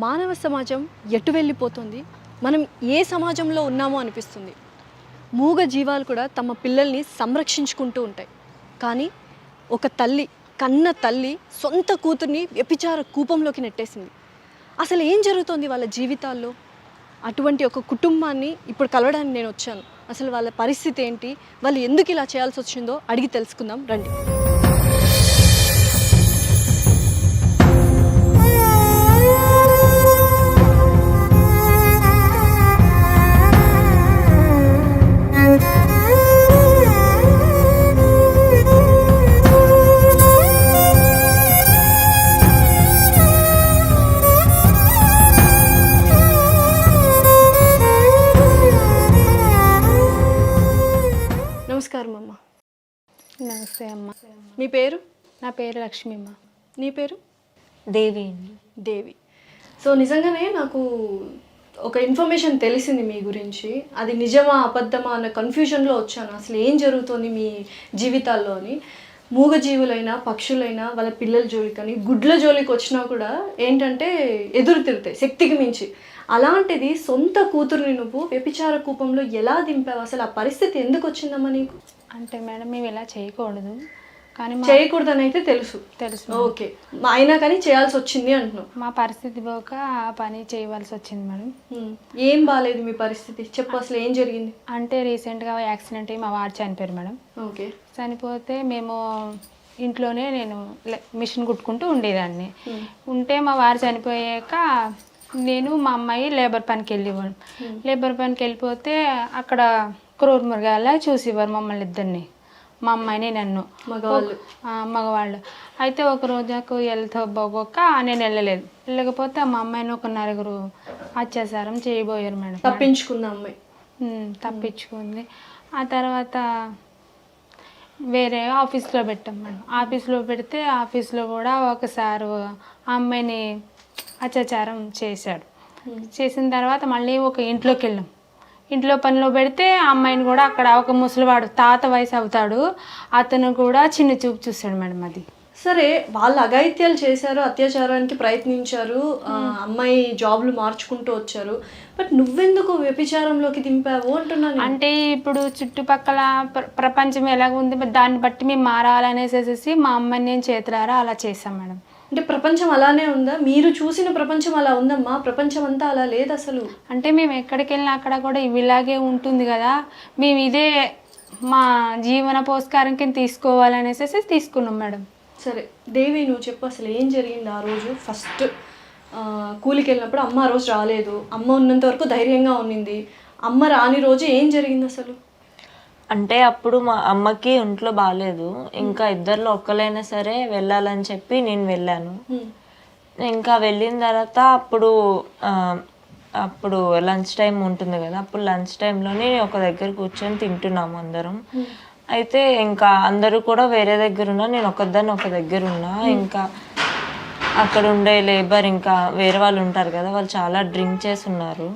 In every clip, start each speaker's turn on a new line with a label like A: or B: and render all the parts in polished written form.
A: మానవ సమాజం ఎటు వెళ్ళిపోతుంది, మనం ఏ సమాజంలో ఉన్నామో అనిపిస్తుంది. మూగ జీవాలు కూడా తమ పిల్లల్ని సంరక్షించుకుంటూ ఉంటాయి. కానీ ఒక తల్లి, కన్న తల్లి సొంత కూతుర్ని వ్యభిచార కూపంలోకి నెట్టేసింది. అసలు ఏం జరుగుతోంది వాళ్ళ జీవితాల్లో? అటువంటి ఒక కుటుంబాన్ని ఇప్పుడు కలవడానికి నేను వచ్చాను. అసలు వాళ్ళ పరిస్థితి ఏంటి, వాళ్ళు ఎందుకు ఇలా చేయాల్సి వచ్చిందో అడిగి తెలుసుకుందాం రండి. నమస్కారం అమ్మ.
B: నమస్తే అమ్మ.
A: మీ పేరు?
B: నా పేరు లక్ష్మి అమ్మ.
A: నీ పేరు?
C: దేవి అండి.
A: దేవి. సో నిజంగానే నాకు ఒక ఇన్ఫర్మేషన్ తెలిసింది మీ గురించి. అది నిజమా అబద్ధమా అన్న కన్ఫ్యూజన్లో వచ్చాను. అసలు ఏం జరుగుతుంది మీ జీవితాల్లో అని. మూగజీవులైనా పక్షులైనా వాళ్ళ పిల్లల జోలికని గుడ్ల జోలికి వచ్చినా కూడా ఏంటంటే ఎదురు తిరుగుతాయి శక్తికి మించి. అలాంటిది సొంత కూతుర్ని నువ్వు వ్యభిచార కూపంలో ఎలా దింపావు? అసలు ఆ పరిస్థితి ఎందుకు వచ్చిందమ్మా నీకు?
B: అంటే మేడం మేము ఇలా చేయకూడదు, కానీ
A: చేయకూడదని అయితే తెలుసు. ఓకే, అయినా కానీ చేయాల్సి వచ్చింది అంటున్నావు.
B: మా పరిస్థితి పోక ఆ పని చేయవలసి వచ్చింది మేడం.
A: ఏం బాగాలేదు మీ పరిస్థితి? చెప్పు, అసలు ఏం జరిగింది?
B: అంటే రీసెంట్గా యాక్సిడెంట్ అయ్యి మా వారు చనిపోయారు మేడం.
A: ఓకే.
B: చనిపోతే మేము ఇంట్లోనే నేను మిషన్ కుట్టుకుంటూ ఉండేదాన్ని. ఉంటే మా వారు చనిపోయాక నేను మా అమ్మాయి లేబర్ పనికి వెళ్ళేవాడు. లేబర్ పనికి వెళ్ళిపోతే అక్కడ క్రూర మృగాల చూసేవారు మమ్మల్ని ఇద్దరిని, మా అమ్మాయిని నన్ను, మగవాళ్ళు. అయితే ఒక రోజుకు వెళ్తా బాగోక నేను వెళ్ళలేదు. వెళ్ళకపోతే మా అమ్మాయిని ఒక నలుగురు అత్యాచారం చేయబోయారు మేడం.
A: తప్పించుకుంది అమ్మాయి.
B: తప్పించుకుంది. ఆ తర్వాత వేరే ఆఫీస్లో పెట్టాం మేడం. ఆఫీస్లో పెడితే ఆఫీస్లో కూడా ఒకసారి ఆ అమ్మాయిని అత్యాచారం చేశాడు. చేసిన తర్వాత మళ్ళీ ఒక ఇంట్లోకి వెళ్ళాం. ఇంట్లో పనిలో పెడితే ఆ అమ్మాయిని కూడా అక్కడ ఒక ముసలివాడు తాత వయసు అవుతాడు, అతను కూడా చిన్న చూపు చూస్తాడు మేడం. అది
A: సరే, వాళ్ళు అఘాయిత్యాలు చేశారు, అత్యాచారానికి ప్రయత్నించారు, అమ్మాయి జాబ్లు మార్చుకుంటూ వచ్చారు. బట్ నువ్వెందుకు వ్యభిచారంలోకి దింపావు అంటున్నాను.
B: అంటే ఇప్పుడు చుట్టుపక్కల ప్రపంచం ఎలాగ ఉంది దాన్ని బట్టి మేము మారాలనేసేసి మా అమ్మాయిని నేను చేతులారా అలా చేశాం మేడం.
A: అంటే ప్రపంచం అలానే ఉందా? మీరు చూసిన ప్రపంచం అలా ఉందమ్మా? ప్రపంచం అంతా అలా లేదు అసలు.
B: అంటే మేము ఎక్కడికి వెళ్ళినా అక్కడ కూడా ఇలాగే ఉంటుంది కదా, మేము ఇదే మా జీవన పోస్కారం కింద తీసుకోవాలనేసి తీసుకున్నాం మేడం.
A: సరే దేవి, నువ్వు చెప్పు, అసలు ఏం జరిగింది ఆ రోజు? ఫస్ట్ కూలికి వెళ్ళినప్పుడు అమ్మ ఆ రోజు రాలేదు, అమ్మ ఉన్నంత వరకు ధైర్యంగా ఉన్నింది. అమ్మ రాని రోజు ఏం జరిగింది అసలు?
C: అంటే అప్పుడు మా అమ్మకి ఒంట్లో బాగాలేదు. ఇంకా ఇద్దరిలో ఒక్కలైనా సరే వెళ్ళాలని చెప్పి నేను వెళ్ళాను. ఇంకా వెళ్ళిన తర్వాత అప్పుడు లంచ్ టైం ఉంటుంది కదా, అప్పుడు లంచ్ టైంలోనే ఒక దగ్గర కూర్చొని తింటున్నాము అందరం. అయితే ఇంకా అందరూ కూడా వేరే దగ్గర ఉన్నా, నేను ఒకదాన్ని ఒక దగ్గర ఉన్నా. ఇంకా అక్కడ ఉండే లేబర్ ఇంకా వేరే వాళ్ళు ఉంటారు కదా, వాళ్ళు చాలా డ్రింక్ చేసి ఉన్నారు.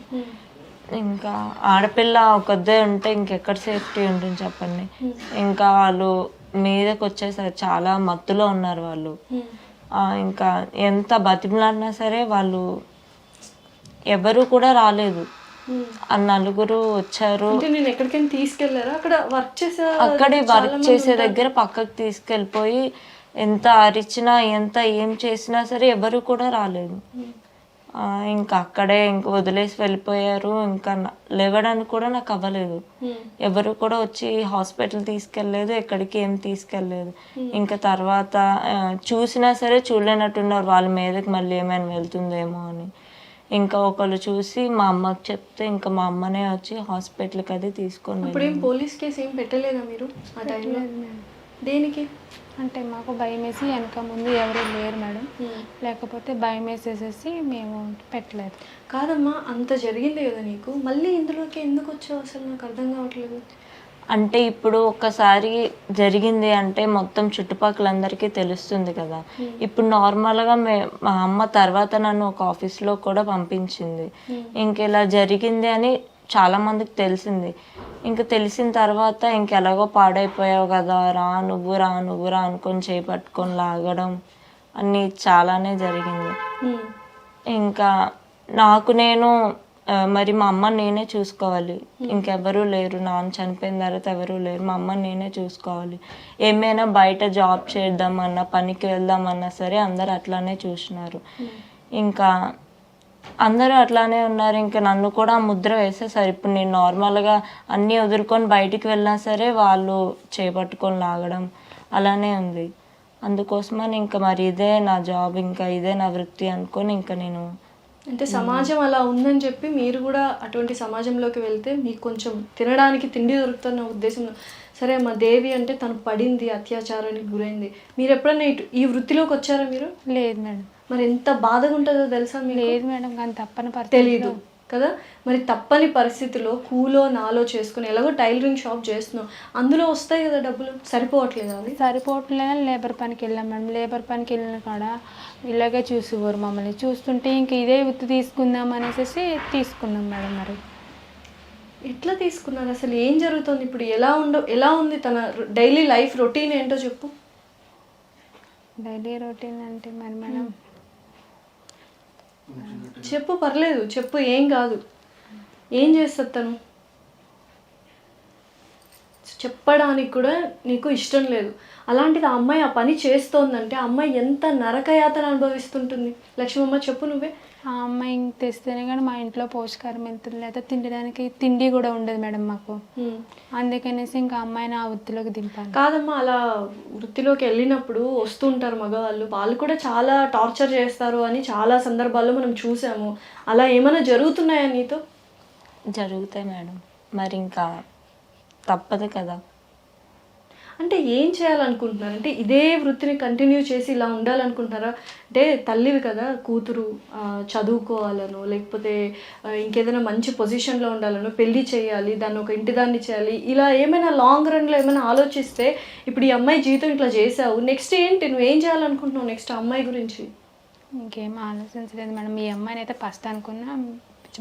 C: ఇంకా ఆడపిల్ల ఒకదే ఉంటే ఇంకెక్కడ సేఫ్టీ ఉంటుంది చెప్పండి. ఇంకా వాళ్ళు మీదకి వచ్చేసరికి చాలా మత్తులో ఉన్నారు వాళ్ళు. ఇంకా ఎంత బతిమలాడినా సరే వాళ్ళు ఎవరు కూడా రాలేదు. ఆ నలుగురు వచ్చారు.
A: నేను ఎక్కడికైనా తీసుకెళ్లారా? అక్కడ
C: అక్కడే వర్క్ చేసే దగ్గర పక్కకు తీసుకెళ్ళిపోయి ఎంత అరిచినా ఎంత ఏం చేసినా సరే ఎవరు కూడా రాలేదు. ఇంకా అక్కడే ఇంక వదిలేసి వెళ్ళిపోయారు. ఇంకా లేవడానికి కూడా నాకు అవ్వలేదు. ఎవరు కూడా వచ్చి హాస్పిటల్ తీసుకెళ్ళలేదు, ఎక్కడికి ఏం తీసుకెళ్ళలేదు. ఇంకా తర్వాత చూసినా సరే చూడలేనట్టున్నారు, వాళ్ళ మీదకి మళ్ళీ ఏమైనా వెళ్తుందేమో అని. ఇంకా ఒకళ్ళు చూసి మా అమ్మకి చెప్తే ఇంకా మా అమ్మనే వచ్చి హాస్పిటల్కి అది తీసుకొని.
A: ఇప్పుడు ఏం పోలీస్ కేసు ఏం పెట్టలేదా మీరు ఆ టైంలో? దేనికి?
B: అంటే మాకు భయం వేసి వెనక ముందు ఎవరు లేరు మేడం, లేకపోతే భయం వేసేసేసి మేము పెట్టలేదు.
A: కాదమ్మా, అంత జరిగింది కదా నీకు, మళ్ళీ ఇందులోకి ఎందుకు వచ్చావు అసలు? నాకు అర్థం కావట్లేదు.
C: అంటే ఇప్పుడు ఒక్కసారి జరిగింది అంటే మొత్తం చుట్టుపక్కలందరికీ తెలుస్తుంది కదా. ఇప్పుడు నార్మల్గా మా అమ్మ తర్వాత నన్ను ఒక ఆఫీస్లో కూడా పంపించింది. ఇంకెలా జరిగింది అని చాలా మందికి తెలిసింది. ఇంకా తెలిసిన తర్వాత ఇంకెలాగో పాడైపోయావు కదా, రా నువ్వు అనుకొని చేపట్టుకొని లాగడం అన్నీ చాలానే జరిగింది. ఇంకా నాకు నేను మరి మా అమ్మని నేనే చూసుకోవాలి, ఇంకెవరూ లేరు, నాన్న చనిపోయిన తర్వాత ఎవరూ లేరు, మా అమ్మని నేనే చూసుకోవాలి. ఏమైనా బయట జాబ్ చేద్దామన్నా పనికి వెళ్దామన్నా సరే అందరు అట్లానే చూసినారు. ఇంకా అందరూ అట్లానే ఉన్నారు. ఇంకా నన్ను కూడా ఆ ముద్ర వేసేసారు. ఇప్పుడు నేను నార్మల్గా అన్నీ వదులుకొని బయటికి వెళ్ళినా సరే వాళ్ళు చేపట్టుకొని లాగడం అలానే ఉంది. అందుకోసమని ఇంకా మరి ఇదే నా జాబ్, ఇంకా ఇదే నా వృత్తి అనుకొని ఇంకా నేను
A: అంటే సమాజం అలా ఉందని చెప్పి మీరు కూడా అటువంటి సమాజంలోకి వెళ్తే మీకు కొంచెం తినడానికి తిండి దొరుకుతున్న ఉద్దేశంలో సరే అమ్మ దేవి అంటే తను పడింది, అత్యాచారానికి గురైంది. మీరు ఎప్పుడన్నా ఈ వృత్తిలోకి వచ్చారా మీరు?
B: లేదు మేడం.
A: మరి ఎంత బాధగా ఉంటుందో తెలుసా మీకు?
B: లేదు మేడం, కానీ తప్పని
A: తెలీదు కదా. మరి తప్పని పరిస్థితిలో కూలో నాలో చేసుకుని ఎలాగో టైలరింగ్ షాప్ చేస్తున్నావు, అందులో వస్తాయి కదా డబ్బులు, సరిపోవట్లేదు అది?
B: సరిపోవట్లేదు. లేబర్ పనికి వెళ్ళాం మేడం. లేబర్ పనికి వెళ్ళిన కాడ ఇలాగే చూసేవారు మమ్మల్ని. చూస్తుంటే ఇంక ఇదే వృత్తి తీసుకుందాం అనేసి తీసుకున్నాం మేడం. మరి
A: ఎట్లా తీసుకున్నారు అసలు? ఏం జరుగుతుంది ఇప్పుడు? ఎలా ఉంది తన డైలీ లైఫ్ రొటీన్ ఏంటో చెప్పు.
B: డైలీ రొటీన్ అంటే మరి మేడం
A: చెప్పు, పర్లేదు చెప్పు, ఏం కాదు. ఏం చేస్తుంది తను? చెప్పడానికి కూడా నీకు ఇష్టం లేదు. అలాంటిది ఆ అమ్మాయి ఆ పని చేస్తోందంటే ఆ అమ్మాయి ఎంత నరకయాతన అనుభవిస్తుంటుంది. లక్ష్మమ్మ చెప్పు నువ్వే.
B: ఆ అమ్మాయి తెస్తేనే కానీ మా ఇంట్లో పోషకారం ఎంత లేదా తినడానికి తిండి కూడా ఉండదు మేడం మాకు. అందుకనేసి ఇంకా అమ్మాయిని ఆ వృత్తిలోకి దింపాను.
A: కాదమ్మా, అలా వృత్తిలోకి వెళ్ళినప్పుడు వస్తుంటారు మగవాళ్ళు, వాళ్ళు కూడా చాలా టార్చర్ చేస్తారు అని చాలా సందర్భాల్లో మనం చూసాము. అలా ఏమైనా జరుగుతున్నాయా నీతో?
C: జరుగుతాయి మేడం, మరి ఇంకా తప్పదు కదా.
A: అంటే ఏం చేయాలనుకుంటున్నారు? అంటే ఇదే వృత్తిని కంటిన్యూ చేసి ఇలా ఉండాలనుకుంటున్నారా? అంటే తల్లివి కదా, కూతురు చదువుకోవాలనో లేకపోతే ఇంకేదైనా మంచి పొజిషన్లో ఉండాలనో, పెళ్లి చేయాలి, దాన్ని ఒక ఇంటి దాన్ని చేయాలి, ఇలా ఏమైనా లాంగ్ రన్లో ఏమైనా ఆలోచిస్తే ఇప్పుడు ఈ అమ్మాయి జీవితం ఇట్లా చేసావు, నెక్స్ట్ ఏంటి? నువ్వు ఏం చేయాలనుకుంటున్నావు నెక్స్ట్ అమ్మాయి గురించి?
B: ఇంకేం ఆలోచించలేదు మేడం. ఈ అమ్మాయిని అయితే ఫస్ట్ అనుకున్నా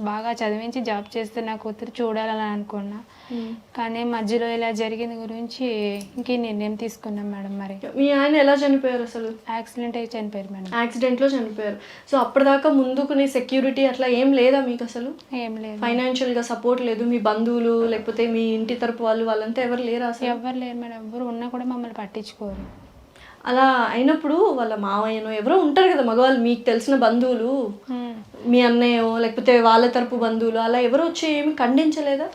B: బాగా చదివించి జాబ్ చేస్తే నా కూతురు చూడాలని అనుకున్నా. కానీ మధ్యలో ఇలా జరిగింది గురించి ఇంక నిర్ణయం తీసుకున్నాం మేడం. మరి
A: మీ ఆయన ఎలా చనిపోయారు అసలు?
B: యాక్సిడెంట్ అయి చనిపోయారు మేడం.
A: యాక్సిడెంట్లో చనిపోయారు. సో అప్పటిదాకా ముందుకు నీ సెక్యూరిటీ అట్లా ఏం లేదా మీకు అసలు?
B: ఏం లేదు.
A: ఫైనాన్షియల్గా సపోర్ట్ లేదు? మీ బంధువులు లేకపోతే మీ ఇంటి తరపు వాళ్ళంతా ఎవరు లేరా అసలు?
B: ఎవరు లేరు మేడం. ఎవరు ఉన్నా కూడా మమ్మల్ని పట్టించుకోరు.
A: అలా అయినప్పుడు వాళ్ళ మావయ్యనో ఎవరో ఉంటారు కదా మగవాళ్ళు, మీకు తెలిసిన బంధువులు, మీ అన్నయ్యో లేకపోతే వాళ్ళ తరపు బంధువులు, అలా ఎవరు వచ్చి ఏమి ఖండించలేదా?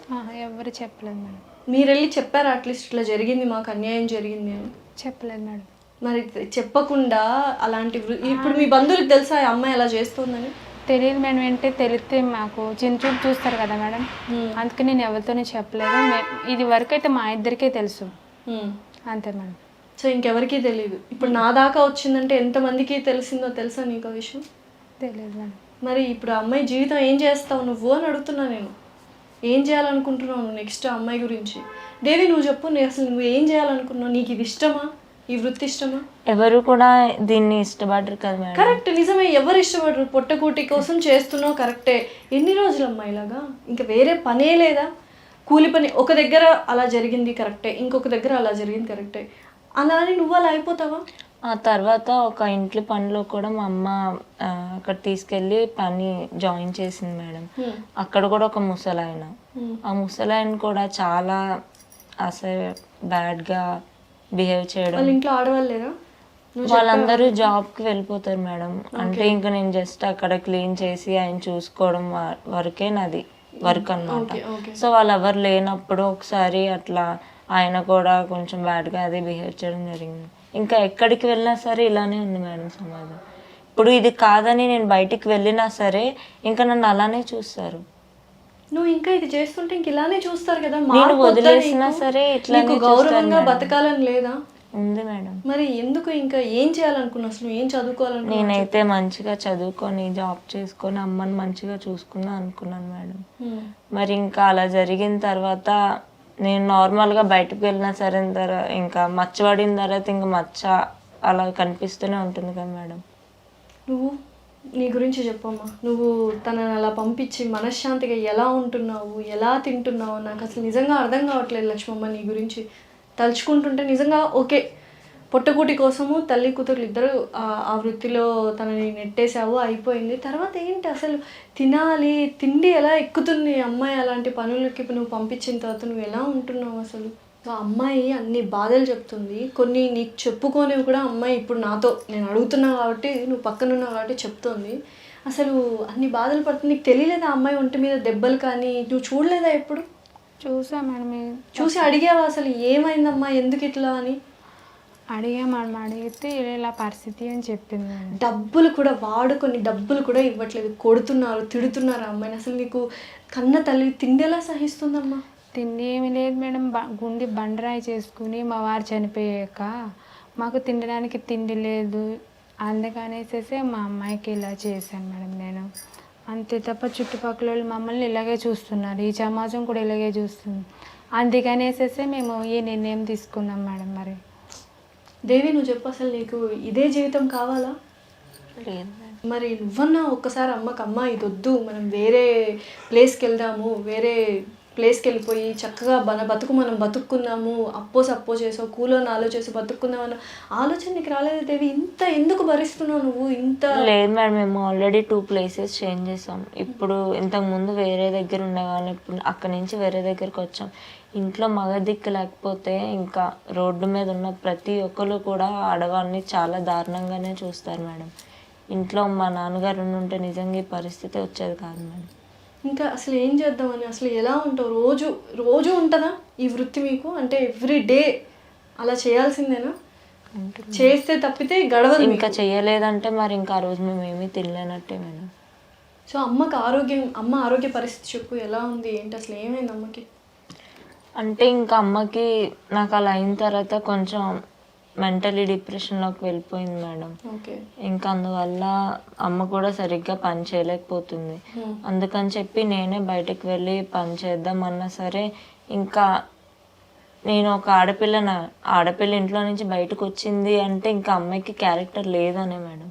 B: ఎవరు చెప్పలేదు మేడం.
A: మీరు వెళ్ళి చెప్పారా అట్లీస్ట్ ఇట్లా జరిగింది, మాకు అన్యాయం జరిగింది అని?
B: చెప్పలేదు మేడం.
A: మరి చెప్పకుండా అలాంటి ఇప్పుడు మీ బంధువులకు తెలుసా ఆ అమ్మాయి అలా చేస్తుందని?
B: తెలియదు మేడం. ఏంటంటే తెలిస్తే మాకు చిన్న చూపు చూస్తారు కదా మేడం, అందుకే నేను ఎవరితోనే చెప్పలేదు. ఇది వరకు అయితే మా ఇద్దరికే తెలుసు, అంతే మేడం.
A: సో ఇంకెవరికీ తెలియదు. ఇప్పుడు నా దాకా వచ్చిందంటే ఎంతమందికి తెలిసిందో తెలుసా నీకు ఆ విషయం?
B: తెలియదు మేడం.
A: మరి ఇప్పుడు ఆ అమ్మాయి జీవితం ఏం చేస్తావు నువ్వు అని అడుగుతున్నా నేను. ఏం చేయాలనుకుంటున్నావు నువ్వు నెక్స్ట్ అమ్మాయి గురించి? దేవి నువ్వు చెప్పు, అసలు నువ్వు ఏం చేయాలనుకున్నావు? నీకు ఇది ఇష్టమా, ఈ వృత్తి ఇష్టమా?
C: ఎవరు కూడా దీన్ని ఇష్టపడరు కదా మేడం.
A: కరెక్ట్, నిజమే, ఎవరు ఇష్టపడరు. పొట్టకూటి కోసం చేస్తున్నావు, కరెక్టే. ఎన్ని రోజులు అమ్మాయి ఇలాగా? ఇంకా వేరే పనే లేదా? కూలి పని ఒక దగ్గర అలా జరిగింది కరెక్టే, ఇంకొక దగ్గర అలా జరిగింది కరెక్టే, అలా అని నువ్వు అలా అయిపోతావా?
C: ఆ తర్వాత ఒక ఇంట్లో పనిలో కూడా మా అమ్మ అక్కడ తీసుకెళ్ళి పని జాయిన్ చేసింది మేడం. అక్కడ కూడా ఒక ముసలాయన, ఆ ముసలాయన కూడా చాలా అసలు బ్యాడ్గా బిహేవ్ చేయడం.
A: వాళ్ళ ఇంట్లో ఆడవాళ్ళు లేరా?
C: వాళ్ళందరూ జాబ్కి వెళ్ళిపోతారు మేడం. అంటే ఇంకా నేను జస్ట్ అక్కడ క్లీన్ చేసి ఆయన చూసుకోవడం వరకే నాది వర్క్ అన్నమాట. సో వాళ్ళు ఎవరు లేనప్పుడు ఒకసారి అట్లా ఆయన కూడా కొంచెం బ్యాడ్గా అదే బిహేవ్ చేయడం జరిగింది. ఇంకా ఎక్కడికి వెళ్ళినా సరే ఇలానే ఉంది మేడం సమాజం. ఇప్పుడు ఇది కాదని నేను బయటికి వెళ్ళినా సరే ఇంకా నన్ను అలానే చూస్తారు.
A: నువ్వు ఇంకా ఇది చేస్తుంటే ఇంక ఇలానే చూస్తారు కదా.
C: నేను వదిలేసినా సరే ఇట్లా
A: గౌరవంగా బతకాలని లేదా?
C: ఉంది మేడం.
A: మరి ఎందుకు ఇంకా ఏం చేయాలనుకున్నావు అసలు? ఏం చదువుకోవాలనుకున్నావు?
C: నేనైతే మంచిగా చదువుకొని జాబ్ చేసుకొని అమ్మని మంచిగా చూసుకుందాం అనుకున్నాను మేడం. మరి ఇంకా అలా జరిగిన తర్వాత నేను నార్మల్గా బయటకు వెళ్ళినా సరే ఇంకా మచ్చ పడిన తర్వాత ఇంకా మచ్చ అలా కనిపిస్తూనే ఉంటుంది కదా మేడం.
A: నువ్వు నీ గురించి చెప్పమ్మా. నువ్వు తనని అలా పంపించి మనశ్శాంతిగా ఎలా ఉంటున్నావు, ఎలా తింటున్నావు? నాకు అసలు నిజంగా అర్థం కావట్లేదు లక్ష్మమ్మ. నీ గురించి తలుచుకుంటుంటే నిజంగా ఓకే, పొట్టకూటి కోసము తల్లి కూతురు ఇద్దరు ఆ వృత్తిలో తనని నెట్టేసావు, అయిపోయింది. తర్వాత ఏంటి అసలు తినాలి, తిండి ఎలా ఎక్కుతుంది అమ్మాయి అలాంటి పనులకి నువ్వు పంపించిన తర్వాత నువ్వు ఎలా ఉంటున్నావు అసలు? సో అమ్మాయి అన్ని బాధలు చెప్తుంది, కొన్ని నీకు చెప్పుకోనివి కూడా అమ్మాయి ఇప్పుడు నాతో నేను అడుగుతున్నా కాబట్టి నువ్వు పక్కనున్నావు కాబట్టి చెప్తోంది. అసలు అన్ని బాధలు పడుతుంది, నీకు తెలియలేదా అమ్మాయి ఒంటి మీద దెబ్బలు కానీ? నువ్వు చూడలేదా ఎప్పుడు?
B: చూసా మేడం.
A: చూసి అడిగావా అసలు ఏమైందమ్మా ఎందుకు ఇట్లా అని?
B: అడిగా మేడం, అడిగితే ఇలా పరిస్థితి అని చెప్పింది మేడం.
A: డబ్బులు కూడా వాడుకొని డబ్బులు కూడా ఇవ్వట్లేదు, కొడుతున్నారు, తిడుతున్నారు అమ్మాయిని. అసలు నీకు కన్న తల్లి తిండి ఎలా సహిస్తుందమ్మా?
B: తిండి ఏమీ లేదు మేడం, గుండి బండరాయి చేసుకుని మా వారు చనిపోయాక మాకు తినడానికి తిండి లేదు, అందుకనేసేసి మా అమ్మాయికి ఇలా చేశాను మేడం నేను. అంతే తప్ప చుట్టుపక్కల వాళ్ళు మమ్మల్ని ఇలాగే చూస్తున్నారు, ఈ సమాజం కూడా ఇలాగే చూస్తుంది, అందుకనేసేసి మేము ఈ నిర్ణయం తీసుకున్నాం మేడం. మరి
A: దేవి నువ్వు చెప్పు, అసలు నీకు ఇదే జీవితం కావాలా?
C: లేదు.
A: మరి నువ్వన్నా ఒక్కసారి అమ్మ ఇది వద్దు, మనం వేరే ప్లేస్కి వెళ్దాము, వేరే ప్లేస్కి వెళ్ళిపోయి చక్కగా మనం బతుక్కుందాము, సప్పో చేసావు కూలో నాలో చేసి బతుక్కుందాం అన్న ఆలోచన నీకు రాలేదు దేవి? ఇంత ఎందుకు భరిస్తున్నావు నువ్వు ఇంత?
C: లేదు మేడం, మేము ఆల్రెడీ 2 places చేంజ్ చేసాం. ఇప్పుడు ఇంతకుముందు వేరే దగ్గర ఉండేవాళ్ళం, ఇప్పుడు అక్కడి నుంచి వేరే దగ్గరికి వచ్చాం. ఇంట్లో మగ దిక్కు లేకపోతే ఇంకా రోడ్డు మీద ఉన్న ప్రతి ఒక్కరు కూడా ఆడవాళ్ళని చాలా దారుణంగానే చూస్తారు మేడం. ఇంట్లో మా నాన్నగారు ఉంటే నిజంగా ఈ పరిస్థితి వచ్చేది కాదు మేడం.
A: ఇంకా అసలు ఏం చేద్దామని, అసలు ఎలా ఉంటావు? రోజు ఉంటుందా ఈ వృత్తి మీకు? అంటే ఎవ్రీ డే అలా చేయాల్సిందేనా? చేస్తే తప్పితే గడవదు.
C: ఇంకా చేయలేదంటే మరి ఇంకా ఆ రోజు మేము ఏమీ తినలేనట్టే మేడం.
A: సో అమ్మ ఆరోగ్య పరిస్థితి చెప్పు, ఎలా ఉంది ఏంటి, అసలు ఏమైంది అమ్మకి?
C: అంటే ఇంకా అమ్మకి నాకు అలా అయిన తర్వాత కొంచెం మెంటలీ డిప్రెషన్లోకి వెళ్ళిపోయింది మేడం. ఇంకా అందువల్ల అమ్మ కూడా సరిగ్గా పని చేయలేకపోతుంది. అందుకని చెప్పి నేనే బయటకు వెళ్ళి పని చేద్దామన్నా సరే, ఇంకా నేను ఒక ఆడపిల్ల ఇంట్లో నుంచి బయటకు వచ్చింది అంటే ఇంకా అమ్మాయికి క్యారెక్టర్ లేదనే మేడం.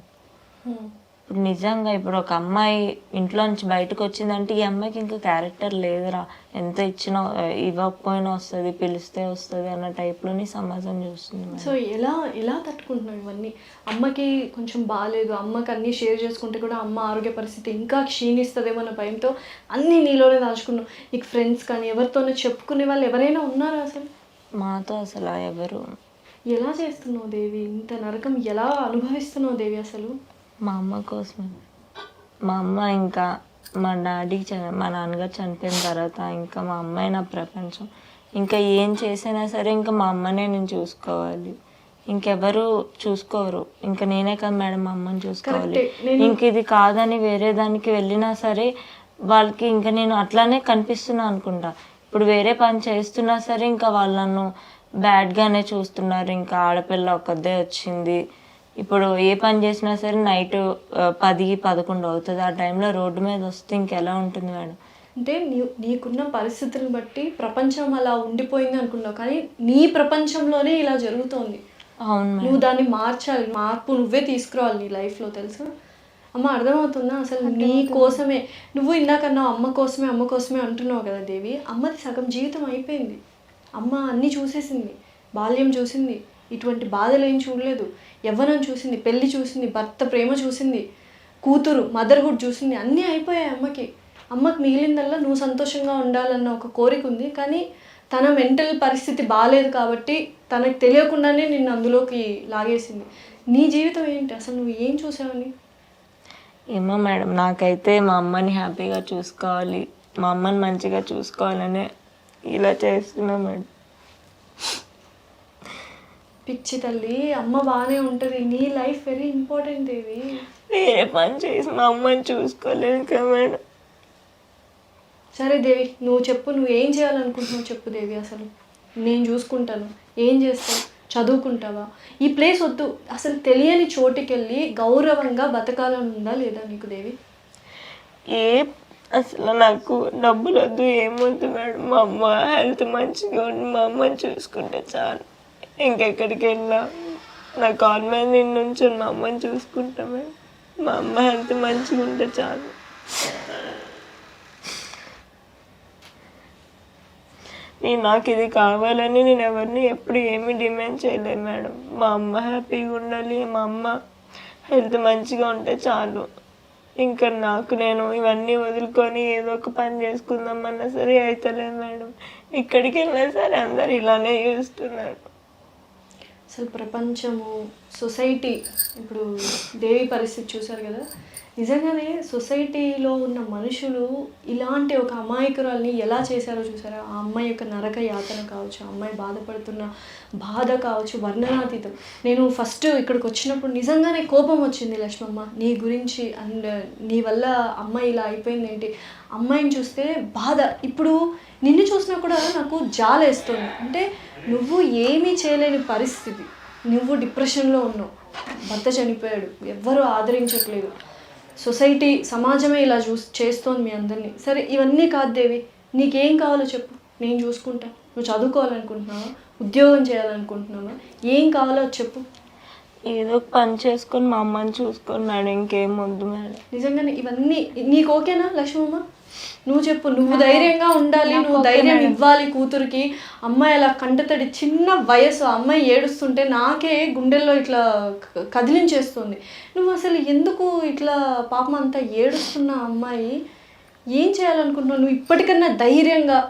C: ఇప్పుడు నిజంగా ఇప్పుడు ఒక అమ్మాయి ఇంట్లో నుంచి బయటకు వచ్చిందంటే ఈ అమ్మాయికి ఇంకా క్యారెక్టర్ లేదురా, ఎంత ఇచ్చినా ఇవ్వకపోయినా వస్తుంది, పిలిస్తే వస్తుంది అన్న టైప్లోని సమాజం చూస్తుంది.
A: సో ఎలా తట్టుకుంటున్నావు ఇవన్నీ? అమ్మకి కొంచెం బాగాలేదు, అమ్మకి అన్నీ షేర్ చేసుకుంటే కూడా అమ్మ ఆరోగ్య పరిస్థితి ఇంకా క్షీణిస్తుందేమో అన్న భయంతో అన్నీ నీలోనే దాచుకున్నావు. నీకు ఫ్రెండ్స్ కానీ ఎవరితోనో చెప్పుకునే వాళ్ళు ఎవరైనా ఉన్నారా అసలు?
C: మాతో అసలు ఎవరు.
A: ఎలా చేస్తున్నావు దేవి? ఇంత నరకం ఎలా అనుభవిస్తున్నావు దేవి అసలు?
C: మా అమ్మ కోసమే. మా అమ్మ ఇంకా మా నాన్నగారు చనిపోయిన తర్వాత ఇంకా మా అమ్మాయి నా ప్రపంచం. ఇంకా ఏం చేసినా సరే ఇంకా మా అమ్మనే నేను చూసుకోవాలి, ఇంకెవరు చూసుకోరు. ఇంకా నేనే కదా మేడం మా అమ్మని చూసుకోవాలి. ఇంక ఇది కాదని వేరే దానికి వెళ్ళినా సరే వాళ్ళకి ఇంకా నేను అట్లానే కనిపిస్తున్నా అనుకుంటా. ఇప్పుడు వేరే పని చేస్తున్నా సరే ఇంకా వాళ్ళు నన్ను బ్యాడ్గానే చూస్తున్నారు. ఇంకా ఆడపిల్ల ఒక్కదే వచ్చింది, ఇప్పుడు ఏ పని చేసినా సరే నైట్ 10-11 అవుతుంది, ఆ టైంలో రోడ్డు మీద వస్తే ఇంకెలా ఉంటుంది మేడం?
A: అంటే నీకున్న పరిస్థితులను బట్టి ప్రపంచం అలా ఉండిపోయింది అనుకున్నావు, కానీ నీ ప్రపంచంలోనే ఇలా జరుగుతోంది.
C: అవును,
A: నువ్వు దాన్ని మార్చాలి, మార్పు నువ్వే తీసుకురావాలి నీ లైఫ్లో, తెలుసా అమ్మ? అర్థమవుతుందా? అసలు నీ కోసమే నువ్వు ఇందాకన్నావు, అమ్మ కోసమే అంటున్నావు కదా దేవి. అమ్మది సగం జీవితం అయిపోయింది. అమ్మ అన్నీ చూసేసింది, బాల్యం చూసింది, ఇటువంటి బాధలు ఏం చూడలేదు, యవ్వనం చూసింది, పెళ్ళి చూసింది, భర్త ప్రేమ చూసింది, కూతురు మదర్హుడ్ చూసింది, అన్నీ అయిపోయాయి అమ్మకి. అమ్మకి మిగిలిందల్లా నువ్వు సంతోషంగా ఉండాలన్న ఒక కోరిక ఉంది, కానీ తన మెంటల్ పరిస్థితి బాగాలేదు కాబట్టి తనకు తెలియకుండానే నిన్ను అందులోకి లాగేసింది. నీ జీవితం ఏంటి అసలు? నువ్వు ఏం చూసావని?
C: ఏమో మేడం, నాకైతే మా అమ్మని హ్యాపీగా చూసుకోవాలి, మా అమ్మని మంచిగా చూసుకోవాలనే ఇలా చేస్తున్నా మేడం.
A: పిచ్చి తల్లి, అమ్మ బాగానే ఉంటుంది, నీ లైఫ్ వెరీ ఇంపార్టెంట్ దేవి.
C: వేరే పని చేసి మా అమ్మని చూసుకోలేదు కదా మేడం.
A: సరే దేవి, నువ్వు చెప్పు, నువ్వు ఏం చేయాలనుకుంటున్నావు చెప్పు దేవి. అసలు నేను చూసుకుంటాను, ఏం చేస్తావు? చదువుకుంటావా? ఈ ప్లేస్ వద్దు, అసలు తెలియని చోటుకి వెళ్ళి గౌరవంగా బతకాలని ఉందా లేదా నీకు దేవి?
C: అసలు నాకు డబ్బులు వద్దు, ఏమొద్దు మేడం. మా అమ్మ హెల్త్ మంచిగా ఉండి మా అమ్మని చూసుకుంటే చాలు. ఇంకెక్కడికి వెళ్ళా నా కాల్ మీద నేను నుంచి మా అమ్మని చూసుకుంటా మేడం. మా అమ్మ హెల్త్ మంచిగా ఉంటే చాలు. నాకు ఇది కావాలని నేను ఎవరిని ఎప్పుడు ఏమీ డిమాండ్ చేయలేదు మేడం. మా అమ్మ హ్యాపీగా ఉండాలి, మా అమ్మ హెల్త్ మంచిగా ఉంటే చాలు. ఇంకా నాకు నేను ఇవన్నీ వదులుకొని ఏదో ఒక పని చేసుకుందామన్నా సరే అవుతలేదు మేడం. ఇక్కడికి వెళ్ళినా సరే అందరు ఇలానే చూస్తున్నారు.
A: అసలు ప్రపంచము, సొసైటీ, ఇప్పుడు దేవి పరిస్థితి చూశారు కదా, నిజంగానే సొసైటీలో ఉన్న మనుషులు ఇలాంటి ఒక అమాయకురాల్ని ఎలా చేశారో చూసారా. ఆ అమ్మాయి యొక్క నరక యాతన కావచ్చు, ఆ అమ్మాయి బాధపడుతున్న బాధ కావచ్చు, వర్ణనాతీతం. నేను ఫస్ట్ ఇక్కడికి వచ్చినప్పుడు నిజంగానే కోపం వచ్చింది లక్ష్మమ్మ నీ గురించి. అండ్ నీ వల్ల అమ్మాయి ఇలా అయిపోయింది ఏంటి, అమ్మాయిని చూస్తే బాధ. ఇప్పుడు నిన్ను చూసినా కూడా నాకు జాలేస్తుంది. అంటే నువ్వు ఏమీ చేయలేని పరిస్థితి, నువ్వు డిప్రెషన్లో ఉన్నావు, భర్త చనిపోయాడు, ఎవ్వరూ ఆదరించట్లేదు, సొసైటీ సమాజమే ఇలా చేస్తోంది మీ అందరినీ. సరే ఇవన్నీ కాదు దేవి, నీకేం కావాలో చెప్పు, నేను చూసుకుంటా. నువ్వు చదువుకోవాలనుకుంటున్నావా, ఉద్యోగం చేయాలనుకుంటున్నావా, ఏం కావాలో చెప్పు.
C: ఏదో ఒక పని చేసుకొని మా అమ్మని చూసుకొని మేడం, ఇంకేం వద్దు మేడం.
A: నిజంగానే ఇవన్నీ నీకు ఓకేనా లక్ష్మమ్మ? నువ్వు చెప్పు. నువ్వు ధైర్యంగా ఉండాలి, నువ్వు ధైర్యం ఇవ్వాలి కూతురికి. అమ్మాయి అలా కంటతడి, చిన్న వయసు, అమ్మాయి ఏడుస్తుంటే నాకే గుండెల్లో ఇట్లా కదిలించేస్తుంది. నువ్వు అసలు ఎందుకు ఇట్లా పాపం అంతా ఏడుస్తున్న అమ్మాయి ఏం చేయాలనుకుంటున్నావు? నువ్వు ఇప్పటికన్నా ధైర్యంగా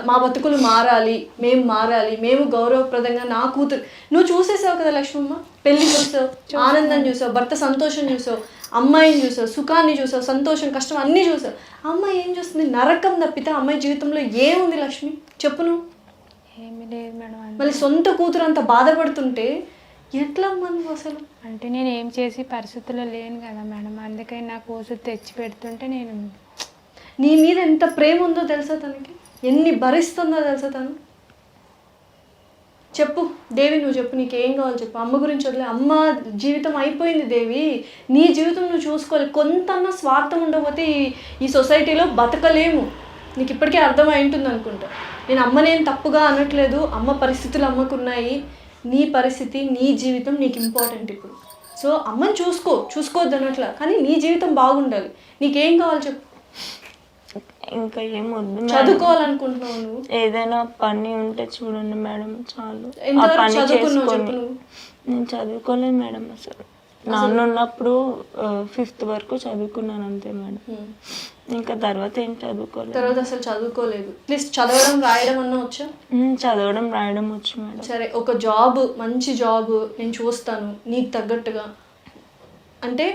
A: మా బతుకులు మారాలి, మేము మారాలి, మేము గౌరవప్రదంగా, నా కూతురు. నువ్వు చూసేసావు కదా లక్ష్మమ్మ, పెళ్లి చూసావు, ఆనందం చూసావు, భర్త సంతోషం చూసావు, అమ్మాయిని చూసావు, సుఖాన్ని చూసావు, సంతోషం కష్టం అన్నీ చూసావు. అమ్మాయి ఏం చూస్తుంది? నరకం తప్పితే అమ్మాయి జీవితంలో ఏముంది లక్ష్మి చెప్పు నువ్వు?
B: ఏమీ లేదు మేడం.
A: మళ్ళీ సొంత కూతురు అంత బాధపడుతుంటే ఎట్లా అమ్మా నువ్వు అసలు?
B: అంటే నేను ఏం చేసి పరిస్థితుల్లో లేను కదా మేడం, అందుకని నా కోసం తెచ్చి పెడుతుంటే నేను.
A: నీ మీద ఎంత ప్రేమ ఉందో తెలుసా తనకి, ఎన్ని భరిస్తుందో తెలుసా తను? చెప్పు దేవి, నువ్వు చెప్పు, నీకేం కావాలి చెప్పు. అమ్మ గురించి వదిలే, అమ్మ జీవితం అయిపోయింది దేవి, నీ జీవితం నువ్వు చూసుకోవాలి. కొంతన్నా స్వార్థం ఉండకపోతే ఈ సొసైటీలో బతకలేము. నీకు ఇప్పటికే అర్థమై ఉంటుంది అనుకుంటా. నేను అమ్మనేం తప్పుగా అనట్లేదు, అమ్మ పరిస్థితులు అమ్మకున్నాయి, నీ పరిస్థితి, నీ జీవితం నీకు ఇంపార్టెంట్ ఇప్పుడు. సో అమ్మని చూసుకోవద్దు అనట్లా, కానీ నీ జీవితం బాగుండాలి. నీకేం కావాలి చెప్పు.
C: ఇంకా ఏం వద్దు.
A: చదువుకోవాలనుకుంటున్నావు నువ్వు?
C: ఏదైనా పని ఉంటే చూడండి మేడం చాలు. నేను చదువుకోలేదు మేడం అసలు. నాన్న ఉన్నప్పుడు 5th వరకు చదువుకున్నాను అంతే మేడం. ఇంకా తర్వాత ఏం చదువుకోలేదు.
A: తర్వాత అసలు చదువుకోలేదు. ప్లీజ్ చదవడం రాయడం అన్నా వచ్చా?
C: చదవడం రాయడం వచ్చు మేడం.
A: సరే, ఒక జాబ్, మంచి జాబ్ నేను చూస్తాను నీకు తగ్గట్టుగా అంటే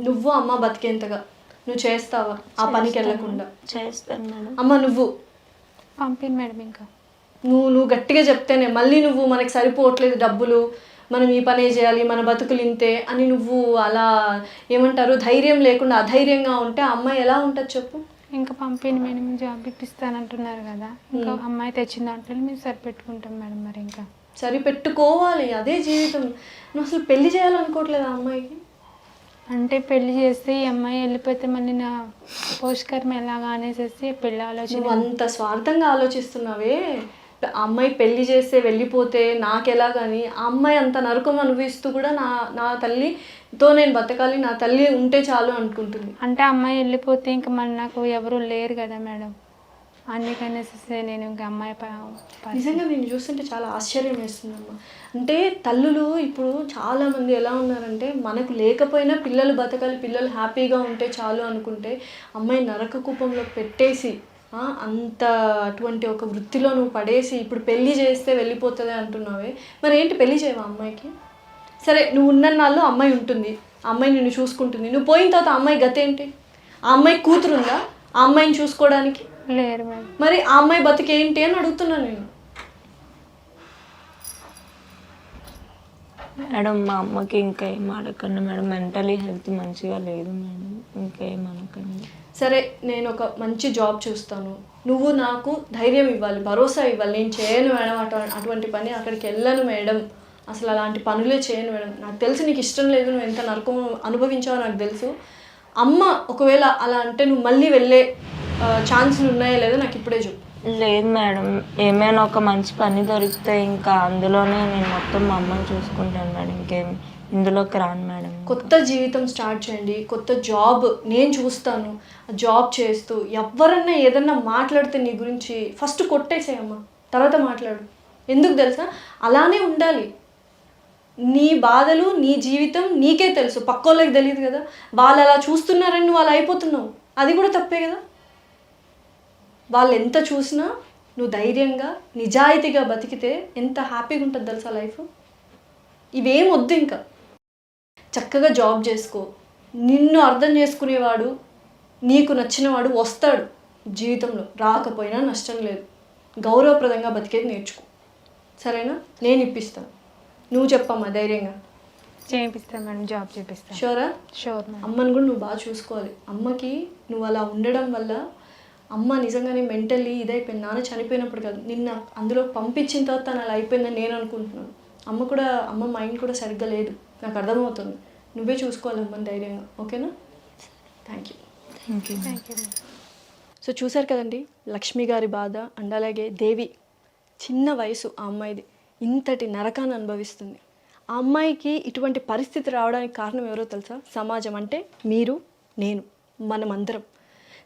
A: నువ్వు అమ్మ బతికేంతగా నువ్వు చేస్తావా ఆ పనికి వెళ్ళకుండా?
C: చేస్తాను మేడం.
A: అమ్మ నువ్వు
B: పంపిణీ మేడం. ఇంకా
A: నువ్వు గట్టిగా చెప్తేనే మళ్ళీ నువ్వు మనకి సరిపోవట్లేదు డబ్బులు, మనం ఈ పనే చేయాలి, మన బతుకులు ఇంతే అని నువ్వు అలా ఏమంటారు ధైర్యం లేకుండా అధైర్యంగా ఉంటే ఆ అమ్మాయి ఎలా ఉంటుంది చెప్పు?
B: ఇంకా పంపిణీ మేడం, జాబ్ ఇప్పిస్తానంటున్నారు కదా, ఇంకా అమ్మాయి తెచ్చిన దాంట్లో మేము సరిపెట్టుకుంటాం మేడం. మరి ఇంకా
A: సరిపెట్టుకోవాలి, అదే జీవితం. నువ్వు అసలు పెళ్లి చేయాలనుకోవట్లేదు ఆ అమ్మాయికి?
B: అంటే పెళ్లి చేస్తే ఈ అమ్మాయి వెళ్ళిపోతే మళ్ళీ నా పోషకరం ఎలాగా అనేసి పెళ్ళి ఆలోచన.
A: నువ్వు అంత స్వార్థంగా ఆలోచిస్తున్నావే. ఆ అమ్మాయి పెళ్లి చేస్తే వెళ్ళిపోతే నాకెలా, కానీ ఆ అమ్మాయి అంత నరకం అనుభవిస్తూ కూడా నా తల్లితో నేను బతకాలి, నా తల్లి ఉంటే చాలు అనుకుంటుంది.
B: అంటే అమ్మాయి వెళ్ళిపోతే ఇంకా మళ్ళీ నాకు ఎవరు లేరు కదా మేడం, అందుకనేసి నేను ఇంకా అమ్మాయి
A: నిజంగా నేను చూస్తుంటే చాలా ఆశ్చర్యం వేస్తుందమ్మా. అంటే తల్లులు ఇప్పుడు చాలామంది ఎలా ఉన్నారంటే మనకు లేకపోయినా పిల్లలు బతకాలి, పిల్లలు హ్యాపీగా ఉంటే చాలు అనుకుంటే అమ్మాయి నరక కూపంలో పెట్టేసి అంత అటువంటి ఒక వృత్తిలో నువ్వు పడేసి ఇప్పుడు పెళ్లి చేస్తే వెళ్ళిపోతుంది అంటున్నావే. మరి ఏంటి పెళ్లి చేయవా అమ్మాయికి? సరే నువ్వు ఉన్న నాళ్ళు అమ్మాయి ఉంటుంది, ఆ అమ్మాయి నిన్ను చూసుకుంటుంది, నువ్వు పోయిన తర్వాత ఆ అమ్మాయి గత ఏంటి? ఆ అమ్మాయి కూతురుందా ఆ అమ్మాయిని చూసుకోవడానికి?
B: లేరు మేడం.
A: మరి ఆ అమ్మాయి బతికేంటి అని అడుగుతున్నాను నేను.
C: మేడం మా అమ్మకి ఇంకా ఏం అడగండి మేడం, మెంటలీ హెల్త్ మంచిగా లేదు మేడం, ఇంకా ఏం అనకండి.
A: సరే నేను ఒక మంచి జాబ్ చూస్తాను, నువ్వు నాకు ధైర్యం ఇవ్వాలి, భరోసా ఇవ్వాలి. నేను చేయను మేడం అటువంటి పని, అక్కడికి వెళ్ళను మేడం, అసలు అలాంటి పనులే చేయను మేడం. నాకు తెలుసు నీకు ఇష్టం లేదు, నువ్వు ఎంత నరకం అనుభవించావో నాకు తెలుసు. అమ్మ ఒకవేళ అలా అంటే నువ్వు మళ్ళీ వెళ్ళే ఛాన్సులు ఉన్నాయో లేదో నాకు ఇప్పుడే చెప్పు.
C: లేదు మేడం, ఏమైనా ఒక మంచి పని దొరికితే ఇంకా అందులోనే నేను మొత్తం మా అమ్మని చూసుకుంటాను మేడం. ఇందులోకి రాను మేడం.
A: కొత్త జీవితం స్టార్ట్ చేయండి, కొత్త జాబ్ నేను చూస్తాను, జాబ్ చేస్తూ ఎవరన్నా ఏదన్నా మాట్లాడితే నీ గురించి ఫస్ట్ కొట్టేసేయమ్మా, తర్వాత మాట్లాడు. ఎందుకు తెలుసా, అలానే ఉండాలి. నీ బాధలు నీ జీవితం నీకే తెలుసు, పక్కోళ్ళకి తెలియదు కదా. వాళ్ళు అలా చూస్తున్నారని నువ్వు అలా అయిపోతున్నావు, అది కూడా తప్పే కదా. వాళ్ళు ఎంత చూసినా నువ్వు ధైర్యంగా నిజాయితీగా బతికితే ఎంత హ్యాపీగా ఉంటుంది తెలుసా లైఫ్. ఇవేం వద్దు, ఇంకా చక్కగా జాబ్ చేసుకో. నిన్ను అర్థం చేసుకునేవాడు, నీకు నచ్చినవాడు వస్తాడు జీవితంలో, రాకపోయినా నష్టం లేదు. గౌరవప్రదంగా బతికేది నేర్చుకో, సరేనా? నేను ఇప్పిస్తాను, నువ్వు చెప్పమ్మా ధైర్యంగా.
B: చేపిస్తాను మేడం, జాబ్ చేపిస్తాను.
A: షూరా?
B: Sure madam.
A: అమ్మని కూడా నువ్వు బాగా చూసుకోవాలి. అమ్మకి నువ్వు అలా ఉండడం వల్ల అమ్మ నిజంగానే మెంటల్లీ ఇదైపోయింది. నాన్న చనిపోయినప్పుడు కాదు, నిన్న అందులో పంపించిన తర్వాత తను అలా అయిపోయిందని నేను అనుకుంటున్నాను. అమ్మ మైండ్ కూడా సరిగ్గా లేదు, నాకు అర్థమవుతుంది. నువ్వే చూసుకోవాలి అమ్మని ధైర్యంగా, ఓకేనా? Thank you.
B: Thank you.
A: So చూసారు కదండి లక్ష్మి గారి బాధ. అండ్ అలాగే దేవి, చిన్న వయసు ఆ అమ్మాయిది, ఇంతటి నరకాన్ని అనుభవిస్తుంది. ఆ అమ్మాయికి ఇటువంటి పరిస్థితి రావడానికి కారణం ఎవరో తెలుసా? సమాజం, అంటే మీరు, నేను, మనమందరం.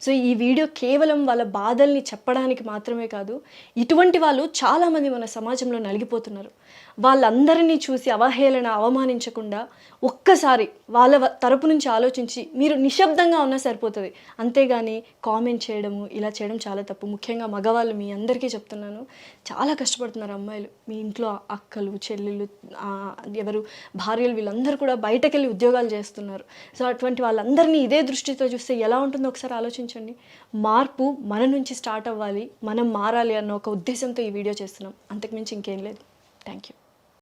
A: సో ఈ వీడియో కేవలం వాళ్ళ బాధల్ని చెప్పడానికి మాత్రమే కాదు, ఇటువంటి వాళ్ళు చాలామంది మన సమాజంలో నలిగిపోతున్నారు. వాళ్ళందరినీ చూసి అవహేళన, అవమానించకుండా ఒక్కసారి వాళ్ళ తరపు నుంచి ఆలోచించి మీరు నిశ్శబ్దంగా ఉన్నా సరిపోతుంది. అంతేగాని కామెంట్ చేయడము, ఇలా చేయడం చాలా తప్పు. ముఖ్యంగా మగవాళ్ళు, మీ అందరికీ చెప్తున్నాను, చాలా కష్టపడుతున్నారు అమ్మాయిలు. మీ ఇంట్లో అక్కలు, చెల్లెళ్ళు, ఎవరు భార్యలు, వీళ్ళందరూ కూడా బయటకెళ్ళి ఉద్యోగాలు చేస్తున్నారు. సో అటువంటి వాళ్ళందరినీ ఇదే దృష్టితో చూస్తే ఎలా ఉంటుందో ఒకసారి ఆలోచించండి. మార్పు మన నుంచి స్టార్ట్ అవ్వాలి, మనం మారాలి అన్న ఒక ఉద్దేశంతో ఈ వీడియో చేస్తున్నాం, అంతకుమించి ఇంకేం లేదు. Thank you.